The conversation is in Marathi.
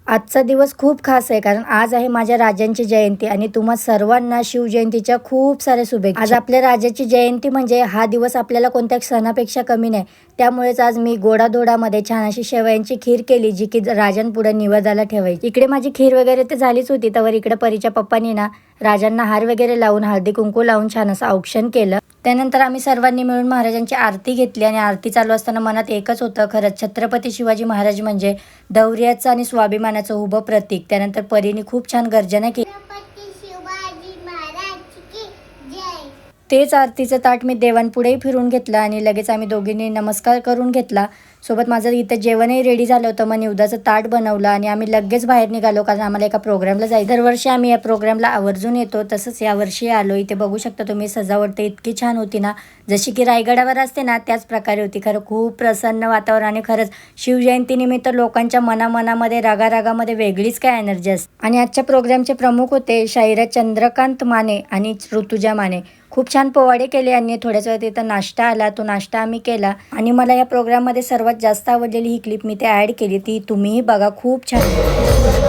आजचा दिवस खूप खास आहे, कारण आज आहे माझ्या राजांची जयंती आणि तुम्हा सर्वांना शिवजयंतीच्या खूप साऱ्या शुभेच्छा. आज आपल्या राजाची जयंती म्हणजे हा दिवस आपल्याला कोणत्या सणापेक्षा कमी नाही. त्यामुळेच आज मी गोडाधोडामध्ये छान अशी शेवयांची खीर केली, जी की राजांपुढे निवेदाला ठेवायची. इकडे माझी खीर वगैरे तर झालीच होती, तर इकडे परीच्या पप्पांनी ना राजांना हार वगैरे लावून हळदी कुंकू लावून छान असं औक्षण केलं. त्यानंतर आम्ही सर्वांनी मिळून महाराजांची आरती घेतली आणि आरती चालू असताना मनात एकच होतं, खरंच छत्रपती शिवाजी महाराज म्हणजे धैर्याचं आणि स्वाभिमानाचं उभं प्रतीक. त्यानंतर परीने खूप छान गर्जना केली. तेच आरतीचं ताट मी देवांपुढेही फिरून घेतलं आणि लगेच आम्ही दोघींनी नमस्कार करून घेतला. सोबत माझं इथं जेवणही रेडी झालं होतं. मग निवदाचं ताट बनवलं आणि आम्ही लगेच बाहेर निघालो, कारण आम्हाला एका प्रोग्रामला जायचं. दरवर्षी आम्ही या प्रोग्रामला आवर्जून येतो, तसंच यावर्षी आलो. इथे बघू शकता तुम्ही, सजावट तर इतकी छान होती ना, जशी की रायगडावर असते ना त्याच प्रकारे होती. खरं खूप प्रसन्न वातावरण आणि खरंच शिवजयंतीनिमित्त लोकांच्या मनामध्ये रागारागामध्ये वेगळीच काय एनर्जी असते. आणि आजच्या प्रोग्रामचे प्रमुख होते शाहिरा चंद्रकांत माने आणि ऋतुजा माने. खूप छान पोवाडे केले आणि थोड्याच वेळात इथं नाश्ता आला, तो नाश्ता आम्ही केला. आणि मला या प्रोग्राममध्ये सर्वात जास्त आवडलेली ही क्लिप मी ते ॲड केली, ती तुम्हीही बघा, खूप छान.